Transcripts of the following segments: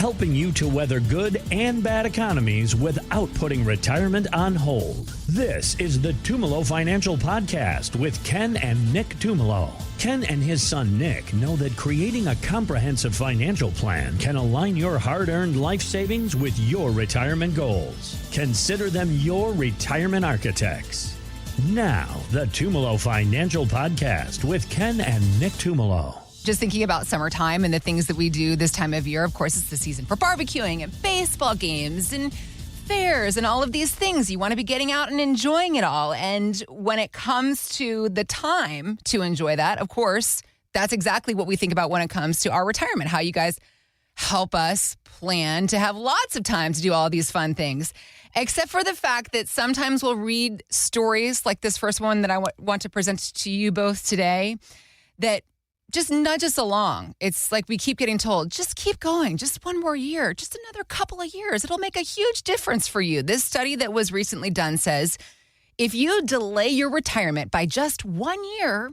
helping you to weather good and bad economies without putting retirement on hold. This is the Tumolo Financial Podcast with Ken and Nick Tumolo. Ken and his son Nick know that creating a comprehensive financial plan can align your hard-earned life savings with your retirement goals. Consider them your retirement architects. Now, the Tumolo Financial Podcast with Ken and Nick Tumolo. Just thinking about summertime and the things that we do this time of year. Of course, it's the season for barbecuing and baseball games and fairs and all of these things. You want to be getting out and enjoying it all. And when it comes to the time to enjoy that, of course, that's exactly what we think about when it comes to our retirement. How you guys help us plan to have lots of time to do all these fun things. Except for the fact that sometimes we'll read stories like this first one that I want to present to you both today that just nudge us along. It's like we keep getting told, just keep going, just one more year, just another couple of years. It'll make a huge difference for you. This study that was recently done says if you delay your retirement by just 1 year,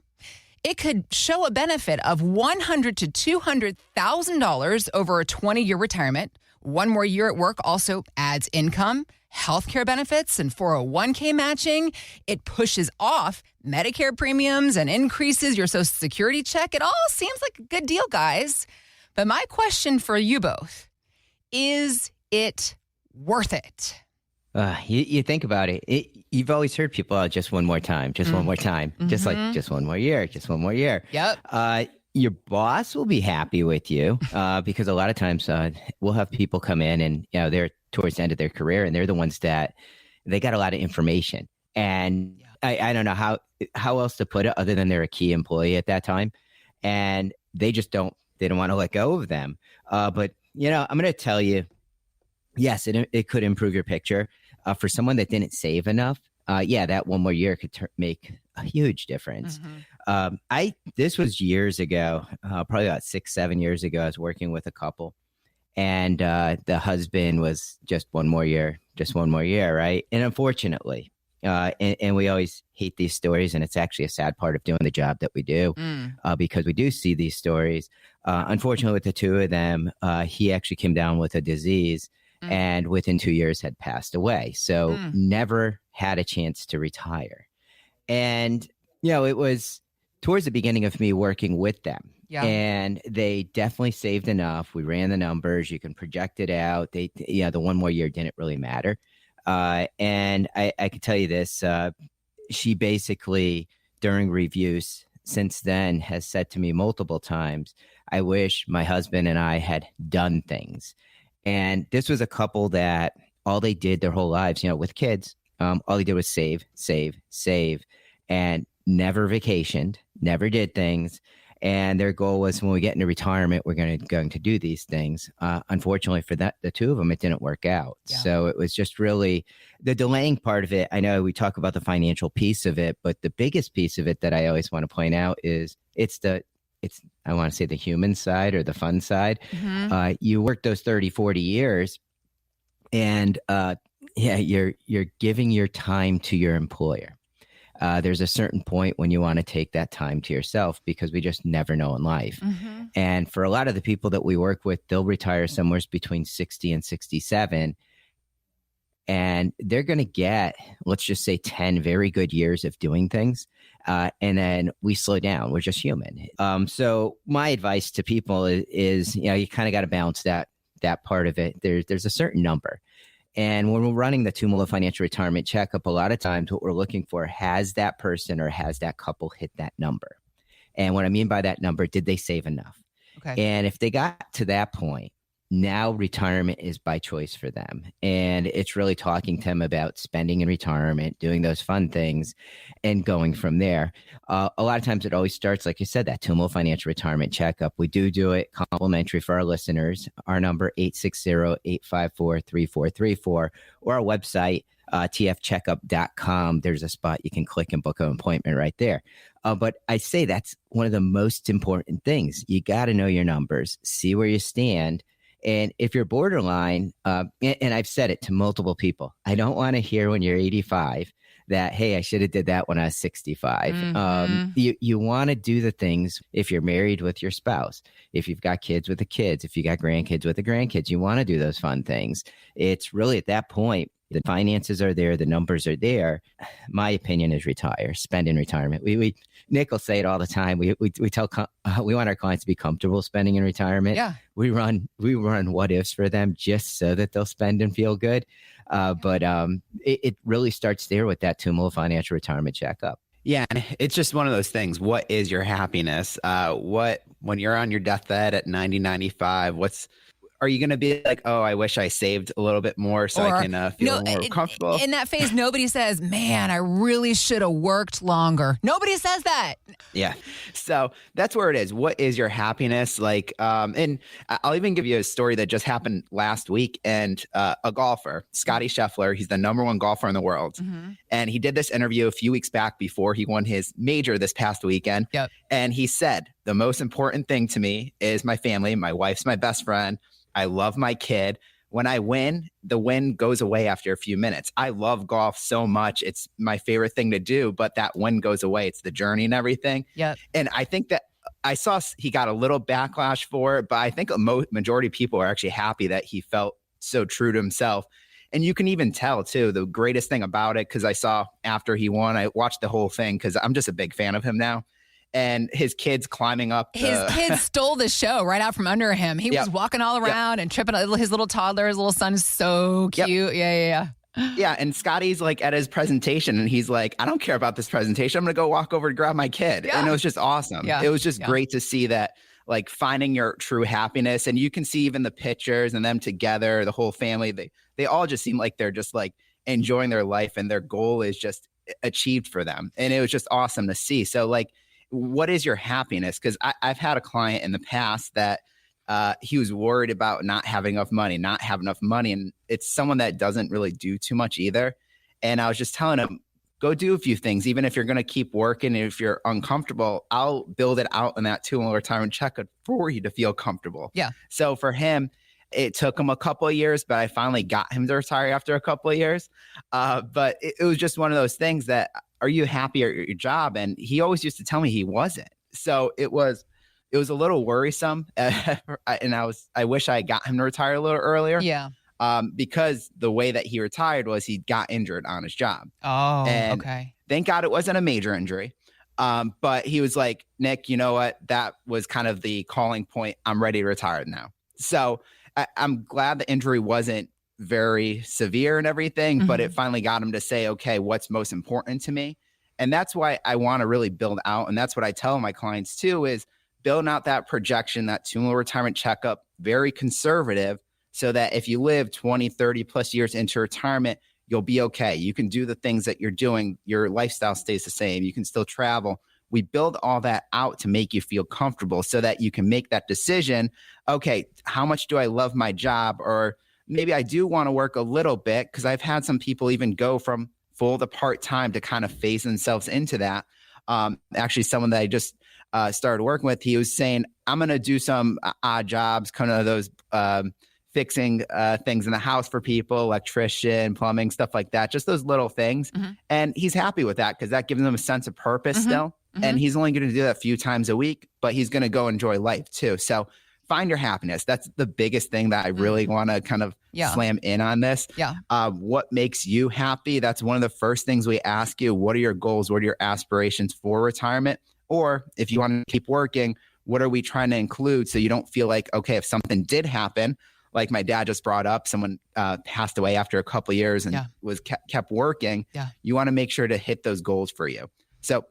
it could show a benefit of $100,000 to $200,000 over a 20-year retirement. One more year at work also adds income, healthcare benefits, and 401k matching. It pushes off Medicare premiums and increases your Social Security check. It all seems like a good deal, guys. But my question for you both, is it worth it? You think about it. You've always heard people, oh, just one more time, just one more time, just like just one more year, just one more year. Yep. Your boss will be happy with you because a lot of times we'll have people come in and they're towards the end of their career and they're the ones that they got a lot of information. And I don't know how else to put it other than they're a key employee at that time. And they don't want to let go of them. But, I'm going to tell you, yes, it could improve your picture. For someone that didn't save enough, that one more year could make a huge difference. This was years ago, probably about 6-7 years ago. I was working with a couple, and the husband was just one more year, right? And unfortunately, and we always hate these stories, and it's actually a sad part of doing the job that we do, because we do see these stories. Unfortunately, with the two of them, he actually came down with a disease, and within 2 years had passed away. So never had a chance to retire. And, it was towards the beginning of me working with them. Yeah. And they definitely saved enough. We ran the numbers. You can project it out. The 1 more year didn't really matter. And I could tell you this, she basically during reviews since then has said to me multiple times, I wish my husband and I had done things. And this was a couple that all they did their whole lives, with kids, all they did was save, and never vacationed, never did things. And their goal was when we get into retirement, we're going to do these things. Unfortunately for the two of them, it didn't work out. Yeah. So it was just really the delaying part of it. I know we talk about the financial piece of it, but the biggest piece of it that I always want to point out is I want to say the human side or the fun side. You work those 30, 40 years and you're giving your time to your employer. There's a certain point when you want to take that time to yourself because we just never know in life. And for a lot of the people that we work with, they'll retire somewhere between 60 and 67. And they're going to get, let's just say 10 very good years of doing things. And then we slow down. We're just human. So my advice to people is you kind of got to balance that part of it. There's a certain number. And when we're running the Tumolo Financial Retirement Checkup, a lot of times what we're looking for, has that person or has that couple hit that number? And what I mean by that number, did they save enough? Okay. And if they got to that point, now retirement is by choice for them. And it's really talking to them about spending in retirement, doing those fun things, and going from there. A lot of times it always starts, like you said, that Tumolo Financial Retirement Checkup. We do it complimentary for our listeners. Our number, 860-854-3434, or our website, tfcheckup.com. There's a spot you can click and book an appointment right there. But I say that's one of the most important things. You got to know your numbers, see where you stand. And if you're borderline, and I've said it to multiple people, I don't want to hear when you're 85 that, hey, I should have did that when I was 65. You want to do the things, if you're married, with your spouse, if you've got kids, with the kids, if you got grandkids, with the grandkids, you want to do those fun things. It's really at that point, the finances are there, the numbers are there. My opinion is retire, spend in retirement. Nick will say it all the time. We want our clients to be comfortable spending in retirement. Yeah. We run what ifs for them just so that they'll spend and feel good. But it really starts there with that Tumolo Financial Retirement Checkup. Yeah, and it's just one of those things. What is your happiness? When you're on your deathbed at 90, 95, are you going to be like, oh, I wish I saved a little bit more so I can feel more comfortable? In that phase, nobody says, man, I really should have worked longer. Nobody says that. Yeah. So that's where it is. What is your happiness? And I'll even give you a story that just happened last week. And a golfer, Scotty Scheffler, he's the number one golfer in the world. Mm-hmm. And he did this interview a few weeks back before he won his major this past weekend. Yep. And he said, the most important thing to me is my family. My wife's my best friend. I love my kid. When I win, the win goes away after a few minutes. I love golf so much. It's my favorite thing to do, but that win goes away. It's the journey and everything. Yep. And I think that I saw he got a little backlash for it, but I think a majority of people are actually happy that he felt so true to himself. And you can even tell, too, the greatest thing about it, because I saw after he won, I watched the whole thing because I'm just a big fan of him now. And his kids climbing up. His kids stole the show right out from under him. He was walking all around and tripping. His little toddler, his little son is so cute. Yeah. Yeah. And Scotty's like at his presentation and he's like, I don't care about this presentation. I'm going to go walk over to grab my kid. Yeah. And it was just awesome. Yeah. It was just great to see that, like, finding your true happiness. And you can see even the pictures and them together, the whole family, they all just seem like they're just like enjoying their life and their goal is just achieved for them. And it was just awesome to see. So, like, what is your happiness? Because I've had a client in the past that he was worried about not having enough money. And it's someone that doesn't really do too much either. And I was just telling him, go do a few things. Even if you're going to keep working, if you're uncomfortable, I'll build it out in that Tumolo Retirement Checkup for you to feel comfortable. Yeah. So for him, it took him a couple of years, but I finally got him to retire after a couple of years. But it was just one of those things that, are you happy at your job? And he always used to tell me he wasn't. So it was a little worrisome. And I wish I got him to retire a little earlier. Yeah. Because the way that he retired was he got injured on his job. Oh, and okay. Thank God it wasn't a major injury. But he was like, Nick, you know what? That was kind of the calling point. I'm ready to retire now. So I'm glad the injury wasn't very severe and everything, but it finally got him to say, okay, what's most important to me? And that's why I want to really build out. And that's what I tell my clients too, is building out that projection, that Tumolo Retirement Checkup, very conservative, so that if you live 20, 30 plus years into retirement, you'll be okay. You can do the things that you're doing. Your lifestyle stays the same. You can still travel. We build all that out to make you feel comfortable so that you can make that decision. Okay, how much do I love my job? Or maybe I do want to work a little bit, because I've had some people even go from full to part-time to kind of phase themselves into that. Actually, someone that I just started working with, he was saying, I'm going to do some odd jobs, kind of those fixing things in the house for people, electrician, plumbing, stuff like that, just those little things. And he's happy with that because that gives him a sense of purpose still. And he's only going to do that a few times a week, but he's going to go enjoy life too. So find your happiness. That's the biggest thing that I really want to kind of slam in on this. Yeah. What makes you happy? That's one of the first things we ask you. What are your goals? What are your aspirations for retirement? Or if you want to keep working, what are we trying to include so you don't feel like, okay, if something did happen, like my dad just brought up, someone passed away after a couple of years and was kept working. You want to make sure to hit those goals for you. So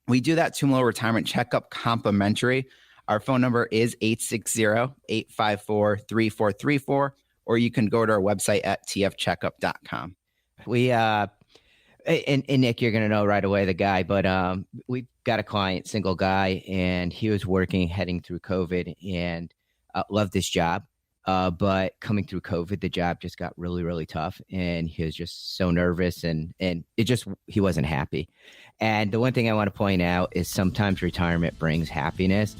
we do that Tumolo Retirement Checkup complimentary. Our phone number is 860-854-3434, or you can go to our website at tfcheckup.com. We and Nick, you're going to know right away the guy, but we've got a client, single guy, and he was working heading through COVID and loved his job. But coming through COVID, the job just got really, really tough, and he was just so nervous, and he wasn't happy. And the one thing I want to point out is sometimes retirement brings happiness.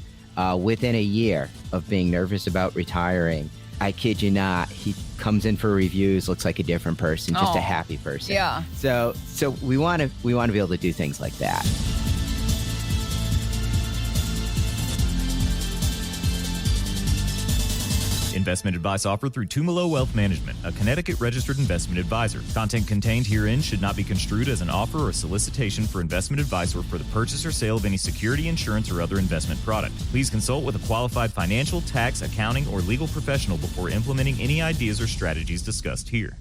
Within a year of being nervous about retiring, I kid you not, he comes in for reviews, looks like a different person, just a happy person. Yeah. So we want to be able to do things like that. Investment advice offered through Tumolo Wealth Management, a Connecticut-registered investment advisor. Content contained herein should not be construed as an offer or solicitation for investment advice or for the purchase or sale of any security, insurance, or other investment product. Please consult with a qualified financial, tax, accounting, or legal professional before implementing any ideas or strategies discussed here.